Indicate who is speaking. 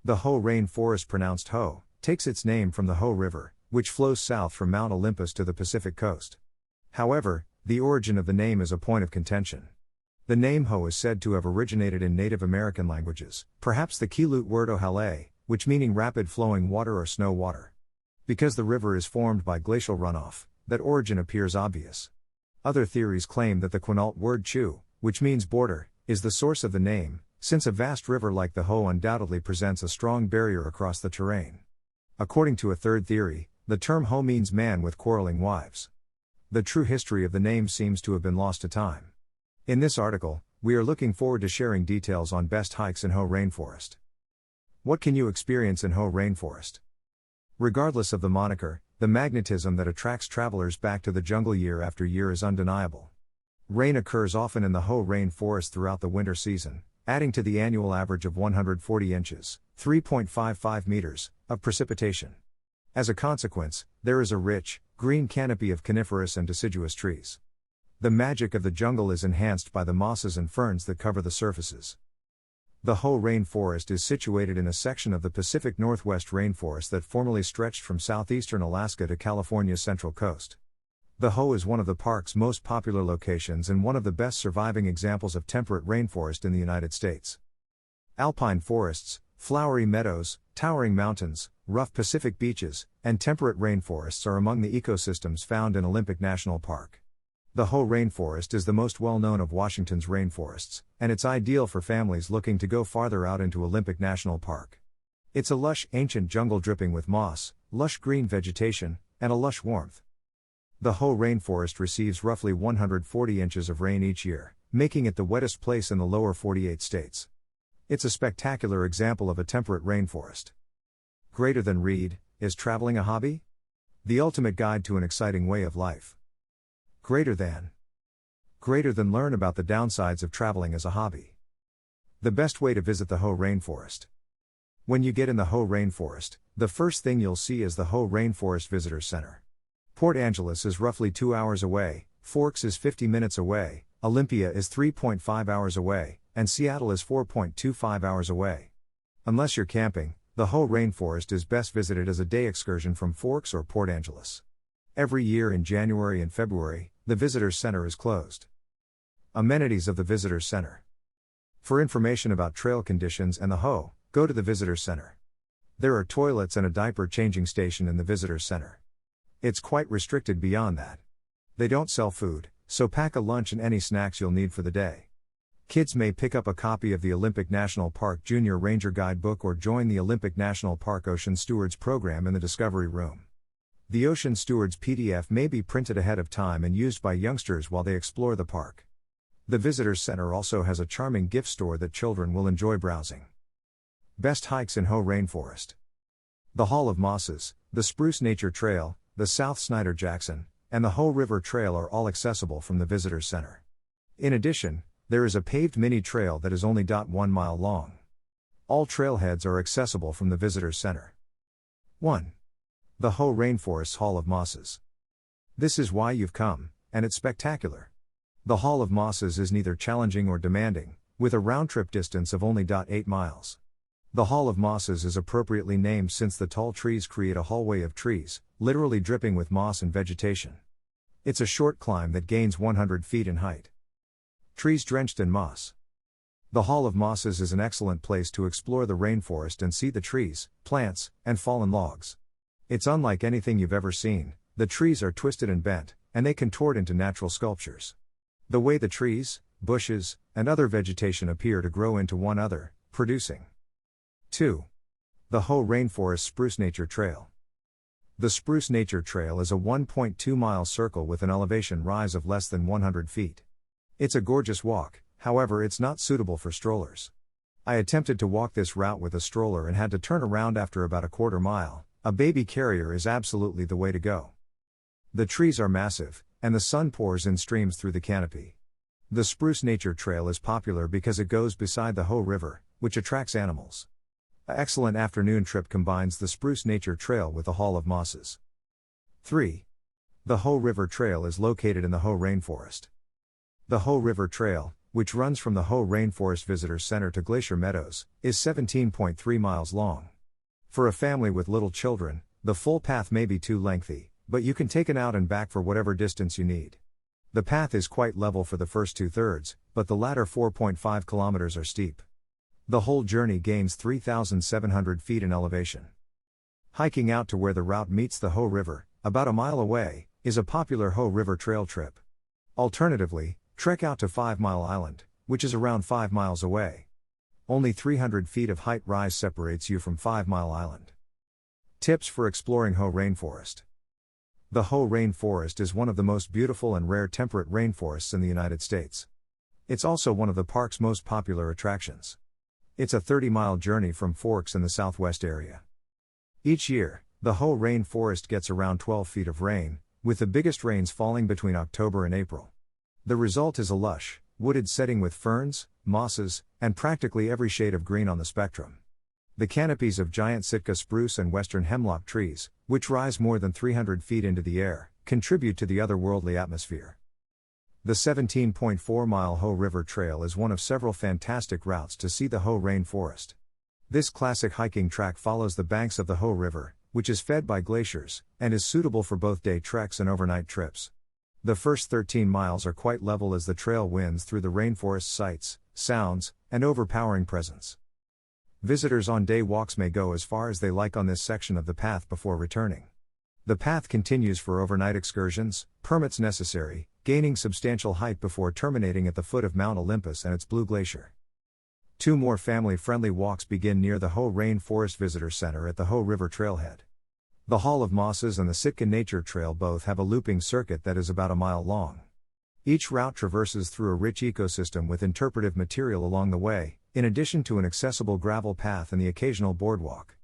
Speaker 1: The Ho Rainforest, pronounced Ho, takes its name from the Ho River, which flows south from Mount Olympus to the Pacific coast. However, the origin of the name is a point of contention. The name Ho is said to have originated in Native American languages, perhaps the Quileute word Ohale, which meaning rapid flowing water or snow water. Because the river is formed by glacial runoff, that origin appears obvious. Other theories claim that the Quinault word Chu, which means border, is the source of the name, since a vast river like the Ho undoubtedly presents a strong barrier across the terrain. According to a third theory, the term Ho means man with quarreling wives. The true history of the name seems to have been lost to time. In this article, we are looking forward to sharing details on best hikes in Ho Rainforest. What can you experience in Ho Rainforest? Regardless of the moniker, the magnetism that attracts travelers back to the jungle year after year is undeniable. Rain occurs often in the Ho Rainforest throughout the winter season, adding to the annual average of 140 inches, 3.55 meters, of precipitation. As a consequence, there is a rich, green canopy of coniferous and deciduous trees. The magic of the jungle is enhanced by the mosses and ferns that cover the surfaces. The Ho Rainforest is situated in a section of the Pacific Northwest rainforest that formerly stretched from southeastern Alaska to California's central coast. The Ho is one of the park's most popular locations and one of the best surviving examples of temperate rainforest in the United States. Alpine forests, flowery meadows, towering mountains, rough Pacific beaches, and temperate rainforests are among the ecosystems found in Olympic National Park. The Ho Rainforest is the most well-known of Washington's rainforests, and it's ideal for families looking to go farther out into Olympic National Park. It's a lush, ancient jungle dripping with moss, lush green vegetation, and a lush warmth. The Ho Rainforest receives roughly 140 inches of rain each year, making it the wettest place in the lower 48 states. It's a spectacular example of a temperate rainforest. Greater than read, is traveling a hobby? The ultimate guide to an exciting way of life. Greater than learn about the downsides of traveling as a hobby. The best way to visit the Ho Rainforest. When you get in the Ho Rainforest, the first thing you'll see is the Ho Rainforest Visitors Center. Port Angeles is roughly 2 hours away, Forks is 50 minutes away, Olympia is 3.5 hours away, and Seattle is 4.25 hours away. Unless you're camping, the Ho Rainforest is best visited as a day excursion from Forks or Port Angeles. Every year in January and February, the Visitors Center is closed. Amenities of the Visitors Center. For information about trail conditions and the Ho, go to the Visitors Center. There are toilets and a diaper changing station in the Visitors Center. It's quite restricted beyond that. They don't sell food, so pack a lunch and any snacks you'll need for the day. Kids may pick up a copy of the Olympic National Park Junior Ranger Guidebook or join the Olympic National Park Ocean Stewards program in the Discovery Room. The Ocean Stewards PDF may be printed ahead of time and used by youngsters while they explore the park. The Visitors Center also has a charming gift store that children will enjoy browsing. Best hikes in Ho Rainforest. The Hall of Mosses, the Spruce Nature Trail, the South Snyder-Jackson, and the Ho River Trail are all accessible from the Visitors Center. In addition, there is a paved mini trail that is only 1 mile long. All trailheads are accessible from the Visitors Center. 1. The Ho Rainforest's Hall of Mosses. This is why you've come, and it's spectacular. The Hall of Mosses is neither challenging or demanding, with a round-trip distance of only 8 miles. The Hall of Mosses is appropriately named since the tall trees create a hallway of trees, literally dripping with moss and vegetation. It's a short climb that gains 100 feet in height. Trees drenched in moss. The Hall of Mosses is an excellent place to explore the rainforest and see the trees, plants, and fallen logs. It's unlike anything you've ever seen. The trees are twisted and bent, and they contort into natural sculptures. The way the trees, bushes, and other vegetation appear to grow into one another, producing 2. The Ho Rainforest Spruce Nature Trail. The Spruce Nature Trail is a 1.2-mile circle with an elevation rise of less than 100 feet. It's a gorgeous walk, however it's not suitable for strollers. I attempted to walk this route with a stroller and had to turn around after about a quarter mile. A baby carrier is absolutely the way to go. The trees are massive, and the sun pours in streams through the canopy. The Spruce Nature Trail is popular because it goes beside the Ho River, which attracts animals. An excellent afternoon trip combines the Spruce Nature Trail with the Hall of Mosses. 3. The Ho River Trail is located in the Ho Rainforest. The Ho River Trail, which runs from the Ho Rainforest Visitor Center to Glacier Meadows, is 17.3 miles long. For a family with little children, the full path may be too lengthy, but you can take it out and back for whatever distance you need. The path is quite level for the first 2/3, but the latter 4.5 kilometers are steep. The whole journey gains 3,700 feet in elevation. Hiking out to where the route meets the Ho River, about a mile away, is a popular Ho River Trail trip. Alternatively, trek out to 5 Mile Island, which is around 5 miles away. Only 300 feet of height rise separates you from 5 Mile Island. Tips for exploring Ho Rainforest. The Ho Rainforest is one of the most beautiful and rare temperate rainforests in the United States. It's also one of the park's most popular attractions. It's a 30-mile journey from Forks in the southwest area. Each year, the Ho Rainforest gets around 12 feet of rain, with the biggest rains falling between October and April. The result is a lush, wooded setting with ferns, mosses, and practically every shade of green on the spectrum. The canopies of giant Sitka spruce and western hemlock trees, which rise more than 300 feet into the air, contribute to the otherworldly atmosphere. The 17.4-mile Ho River Trail is one of several fantastic routes to see the Ho Rainforest. This classic hiking track follows the banks of the Ho River, which is fed by glaciers, and is suitable for both day treks and overnight trips. The first 13 miles are quite level as the trail winds through the rainforest sights, sounds, and overpowering presence. Visitors on day walks may go as far as they like on this section of the path before returning. The path continues for overnight excursions, permits necessary, gaining substantial height before terminating at the foot of Mount Olympus and its Blue Glacier. 2 more family-friendly walks begin near the Ho Rainforest Visitor Center at the Ho River Trailhead. The Hall of Mosses and the Sitka Nature Trail both have a looping circuit that is about a mile long. Each route traverses through a rich ecosystem with interpretive material along the way, in addition to an accessible gravel path and the occasional boardwalk.